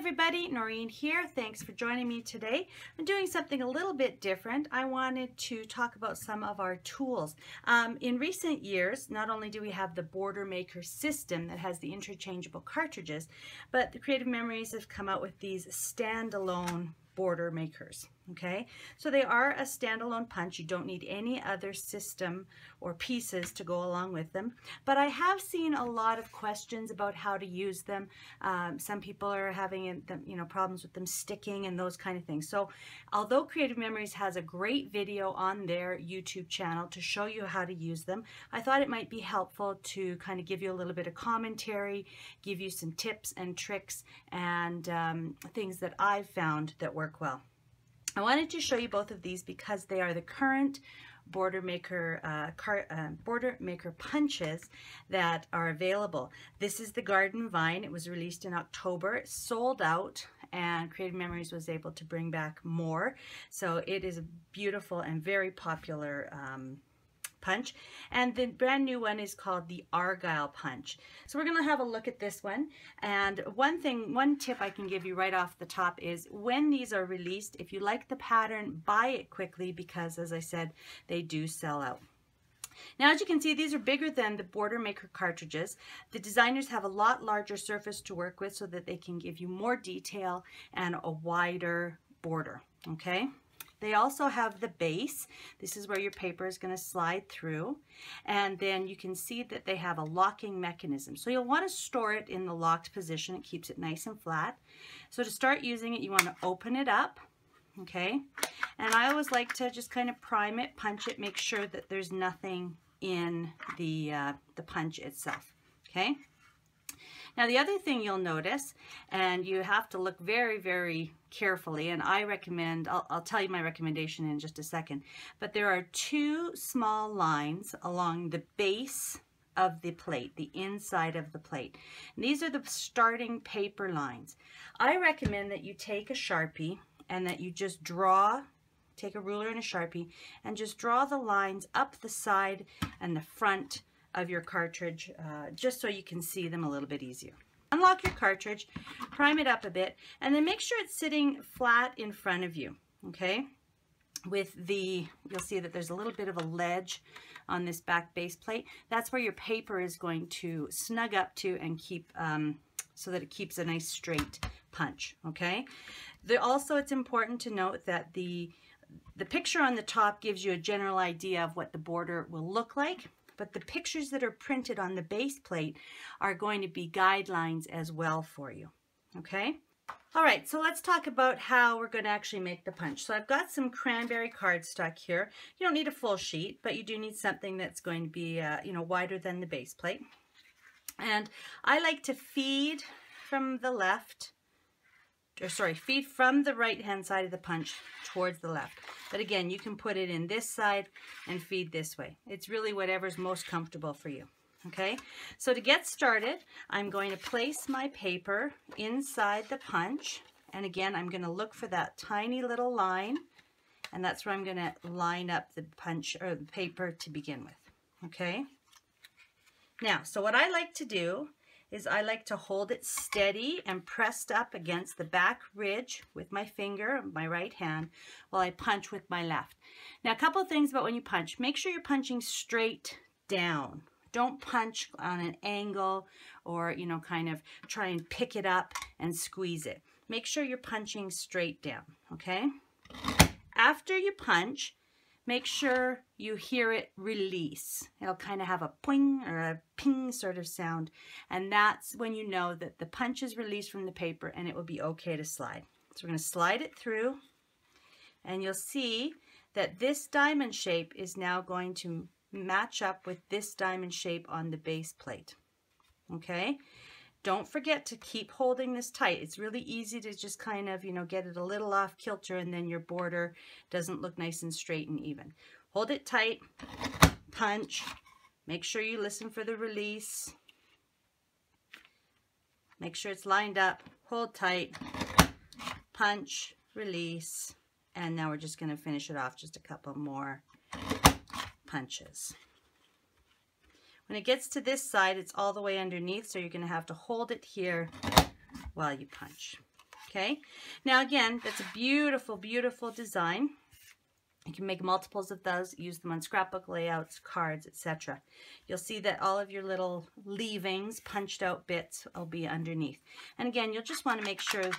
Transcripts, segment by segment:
everybody, Noreen here. Thanks for joining me today. I'm doing something a little bit different. I wanted to talk about some of our tools. In recent years, not only do we have the Border Maker system that has the interchangeable cartridges, but the Creative Memories have come out with these standalone border makers. Okay, so they are a standalone punch. You don't need any other system or pieces to go along with them. But I have seen a lot of questions about how to use them. Some people are having problems with them sticking and those kind of things. So although Creative Memories has a great video on their YouTube channel to show you how to use them, I thought it might be helpful to kind of give you a little bit of commentary, give you some tips and tricks and things that I've found that work well. I wanted to show you both of these because they are the current Border Maker punches that are available. This is the Garden Vine. It was released in October. It sold out, and Creative Memories was able to bring back more. So it is a beautiful and very popular punch, and the brand new one is called the Argyle punch. So we're going to have a look at this one, and one tip I can give you right off the top is when these are released, if you like the pattern, buy it quickly because, as I said, they do sell out. Now, as you can see, these are bigger than the Border Maker cartridges. The designers have a lot larger surface to work with so that they can give you more detail and a wider border. Okay. They also have the base. This is where your paper is going to slide through. And then you can see that they have a locking mechanism. So you'll want to store it in the locked position. It keeps it nice and flat. So to start using it, you want to open it up. Okay. And I always like to just kind of prime it, punch it, make sure that there's nothing in the punch itself. Okay. Now the other thing you'll notice, and you have to look very, very carefully, and I recommend, I'll tell you my recommendation in just a second, but there are two small lines along the base of the plate, the inside of the plate. And these are the starting paper lines. I recommend that you take a Sharpie and that you just take a ruler and a Sharpie and just draw the lines up the side and the front of your cartridge, just so you can see them a little bit easier. Unlock your cartridge, prime it up a bit, and then make sure it's sitting flat in front of you, okay? You'll see that there's a little bit of a ledge on this back base plate. That's where your paper is going to snug up to and keep, so that it keeps a nice straight punch, okay? Also, it's important to note that the picture on the top gives you a general idea of what the border will look like. But the pictures that are printed on the base plate are going to be guidelines as well for you, okay? All right, so let's talk about how we're going to actually make the punch. So I've got some cranberry cardstock here. You don't need a full sheet, but you do need something that's going to be, wider than the base plate. And I like to feed from the feed from the right-hand side of the punch towards the left. But again, you can put it in this side and feed this way. It's really whatever's most comfortable for you. Okay, so to get started, I'm going to place my paper inside the punch. And again, I'm going to look for that tiny little line. And that's where I'm going to line up the punch or the paper to begin with. Okay. Now, so what I like to do is I like to hold it steady and pressed up against the back ridge with my finger, my right hand, while I punch with my left. Now, a couple of things about when you punch. Make sure you're punching straight down. Don't punch on an angle or, kind of try and pick it up and squeeze it. Make sure you're punching straight down, okay? After you punch, make sure you hear it release. It'll kind of have a poing or a ping sort of sound, and that's when you know that the punch is released from the paper and it will be okay to slide. So we're going to slide it through, and you'll see that this diamond shape is now going to match up with this diamond shape on the base plate. Okay? Don't forget to keep holding this tight. It's really easy to just kind of, get it a little off kilter and then your border doesn't look nice and straight and even. Hold it tight, punch, make sure you listen for the release. Make sure it's lined up, hold tight, punch, release, and now we're just going to finish it off, just a couple more punches. When it gets to this side, it's all the way underneath, so you're going to have to hold it here while you punch. Okay, now again, that's a beautiful, beautiful design. You can make multiples of those, use them on scrapbook layouts, cards, etc. You'll see that all of your little leavings, punched out bits will be underneath. And again, you'll just want to make sure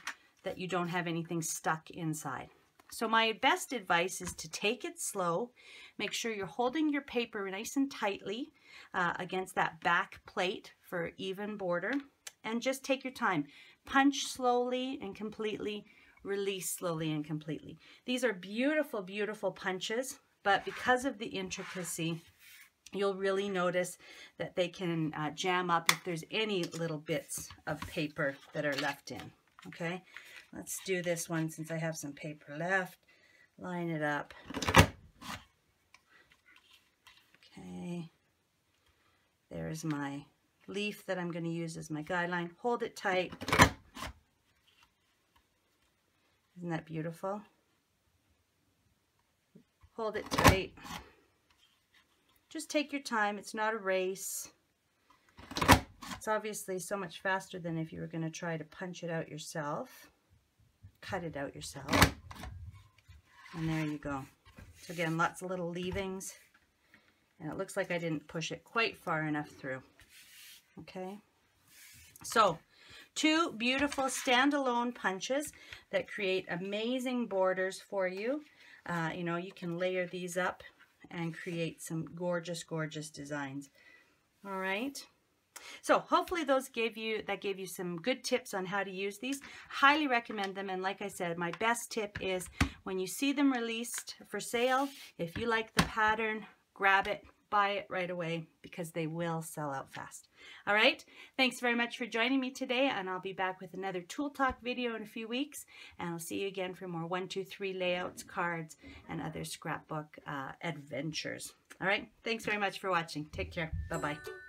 that you don't have anything stuck inside. So my best advice is to take it slow. Make sure you're holding your paper nice and tightly against that back plate for even border. And just take your time. Punch slowly and completely. Release slowly and completely. These are beautiful, beautiful punches, but because of the intricacy, you'll really notice that they can jam up if there's any little bits of paper that are left in. Okay, let's do this one since I have some paper left. Line it up. Okay, there's my leaf that I'm going to use as my guideline. Hold it tight. Isn't that beautiful? Hold it tight. Just take your time. It's not a race. It's obviously so much faster than if you were going to try to punch it out yourself. Cut it out yourself. And there you go. So again, lots of little leavings. And it looks like I didn't push it quite far enough through. Okay. So, 2 beautiful standalone punches that create amazing borders for you. You know, you can layer these up and create some gorgeous, gorgeous designs. All right. So hopefully those gave you some good tips on how to use these. Highly recommend them. And like I said, my best tip is when you see them released for sale, if you like the pattern, grab it. Buy it right away because they will sell out fast. All right. Thanks very much for joining me today, and I'll be back with another Tool Talk video in a few weeks, and I'll see you again for more 1, 2, 3 layouts, cards, and other scrapbook adventures. All right. Thanks very much for watching. Take care. Bye-bye.